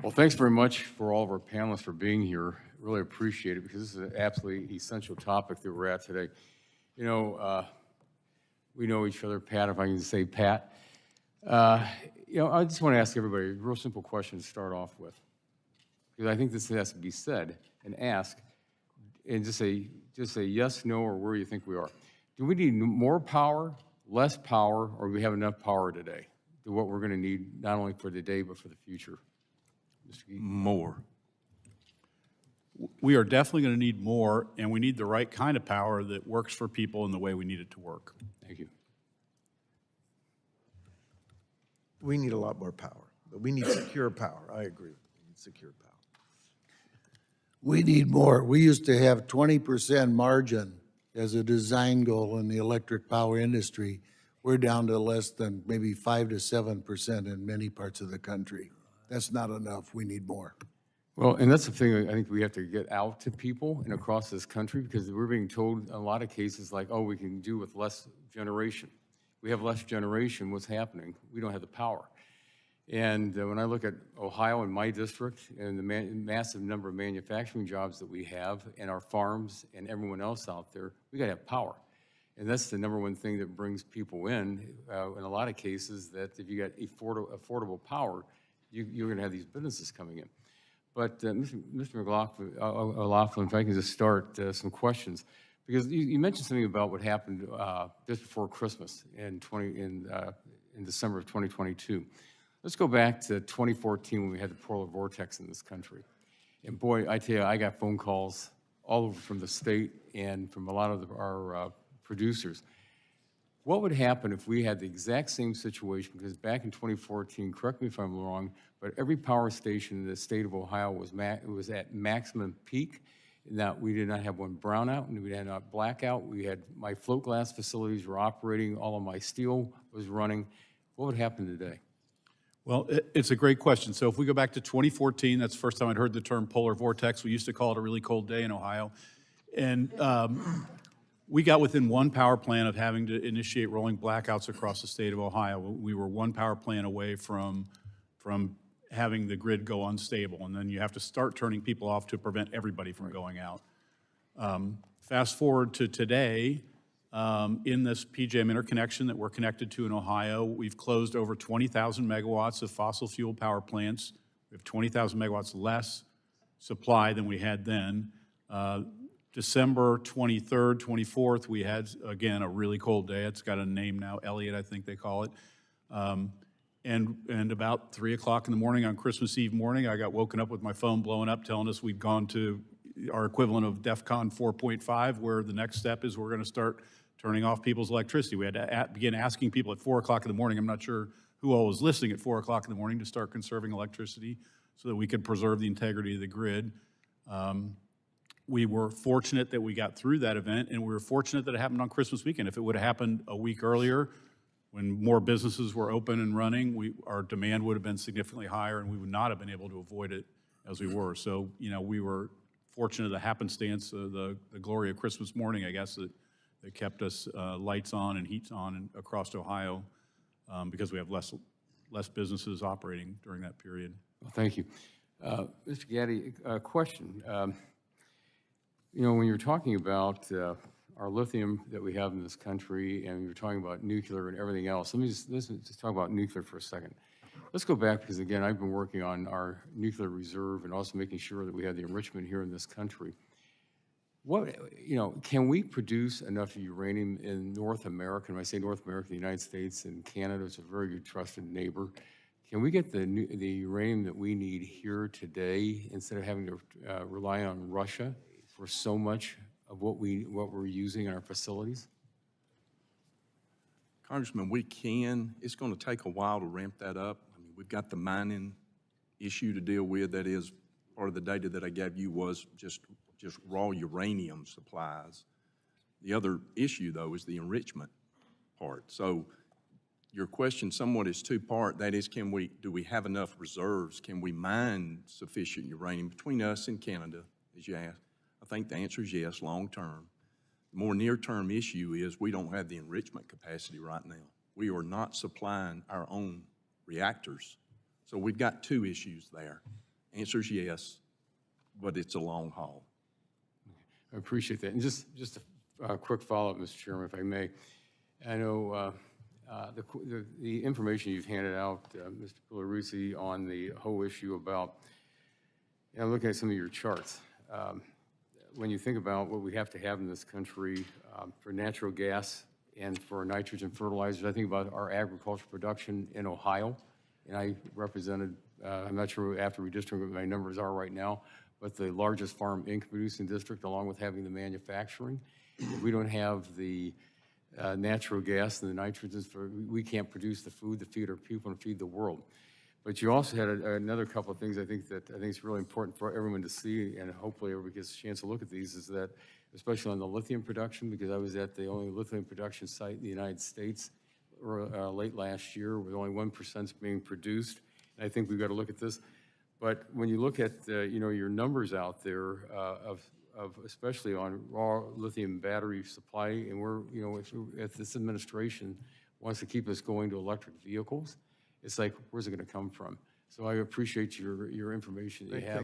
Well, thanks very much for all of our panelists for being here. Really appreciate it because this is an absolutely essential topic that we're at today. You know, we know each other, Pat, if I can say Pat. I just want to ask everybody a real simple question to start off with, because I think this has to be said and asked, and just say yes, no, or where you think we are. Do we need more power, less power, or do we have enough power today to what we're going to need not only for today but for the future? Mr. Gee? More. We are definitely going to need more, and we need the right kind of power that works for people in the way we need it to work. Thank you. We need a lot more power, but we need secure power. I agree. We need secure power. We need more. We used to have 20% margin as a design goal in the electric power industry. We're down to less than maybe 5 to 7% in many parts of the country. That's not enough. We need more. Well, and that's the thing I think we have to get out to people and across this country, because we're being told in a lot of cases like, oh, we can do with less generation. We have less generation. What's happening? We don't have the power. And when I look at Ohio and my district and the massive number of manufacturing jobs that we have and our farms and everyone else out there, we got to have power. And that's the number one thing that brings people in a lot of cases, that if you got affordable power, you're going to have these businesses coming in. But Mr. McLaughlin, if I can just start some questions, because you mentioned something about what happened just before Christmas in December of 2022. Let's go back to 2014 when we had the polar vortex in this country. And boy, I tell you, I got phone calls all over from the state and from a lot of our producers. What would happen if we had the exact same situation? Because back in 2014, correct me if I'm wrong, but every power station in the state of Ohio was at maximum peak. Now, we did not have one brownout, and we had not blackout. My float glass facilities were operating. All of my steel was running. What would happen today? Well, it's a great question. So if we go back to 2014, that's the first time I'd heard the term polar vortex. We used to call it a really cold day in Ohio. And we got within one power plant of having to initiate rolling blackouts across the state of Ohio. We were one power plant away from having the grid go unstable, and then you have to start turning people off to prevent everybody from going out. Fast forward to today, in this PJM interconnection that we're connected to in Ohio, we've closed over 20,000 megawatts of fossil fuel power plants. We have 20,000 megawatts less supply than we had then. December 23rd, 24th, we had, again, a really cold day. It's got a name now, Elliott, I think they call it. And about 3 o'clock in the morning on Christmas Eve morning, I got woken up with my phone blowing up telling us we'd gone to our equivalent of DEFCON 4.5, where the next step is we're going to start turning off people's electricity. We had to begin asking people at 4 o'clock in the morning. I'm not sure who all was listening at 4 o'clock in the morning to start conserving electricity so that we could preserve the integrity of the grid. We were fortunate that we got through that event, and we were fortunate that it happened on Christmas weekend. If it would have happened a week earlier, when more businesses were open and running, our demand would have been significantly higher, and we would not have been able to avoid it as we were. So, we were fortunate, the happenstance, the glory of Christmas morning, I guess, that kept us lights on and heats on and across Ohio, because we have less businesses operating during that period. Well, thank you. Mr. Gaddy, a question. When you're talking about our lithium that we have in this country, and you're talking about nuclear and everything else, let's just talk about nuclear for a second. Let's go back, because again, I've been working on our nuclear reserve and also making sure that we have the enrichment here in this country. Can we produce enough uranium in North America? And when I say North America, the United States and Canada is a very good trusted neighbor. Can we get the uranium that we need here today instead of having to rely on Russia for so much of what we're using in our facilities? Congressman, we can. It's going to take a while to ramp that up. I mean, we've got the mining issue to deal with. That is part of the data that I gave you was just raw uranium supplies. The other issue, though, is the enrichment part. So your question somewhat is two-part. That is, do we have enough reserves? Can we mine sufficient uranium between us and Canada, as you asked? I think the answer is yes, long-term. The more near-term issue is we don't have the enrichment capacity right now. We are not supplying our own reactors. So we've got two issues there. Answer is yes, but it's a long haul. I appreciate that. And just a quick follow-up, Mr. Chairman, if I may. I know the information you've handed out, Mr. Pilarusi, on the whole issue about, looking at some of your charts. When you think about what we have to have in this country for natural gas and for nitrogen fertilizers, I think about our agricultural production in Ohio. And I represented, I'm not sure after redistricting what my numbers are right now, but the largest farm income producing district, along with having the manufacturing. If we don't have the natural gas and the nitrogens, we can't produce the food to feed our people and feed the world. But you also had another couple of things I think is really important for everyone to see, and hopefully everybody gets a chance to look at these, is that, especially on the lithium production, because I was at the only lithium production site in the United States late last year, with only 1% being produced. And I think we've got to look at this. But when you look at your numbers out there of especially on raw lithium battery supply, and we're if this administration wants to keep us going to electric vehicles, it's like, where's it going to come from? So I appreciate your information that you have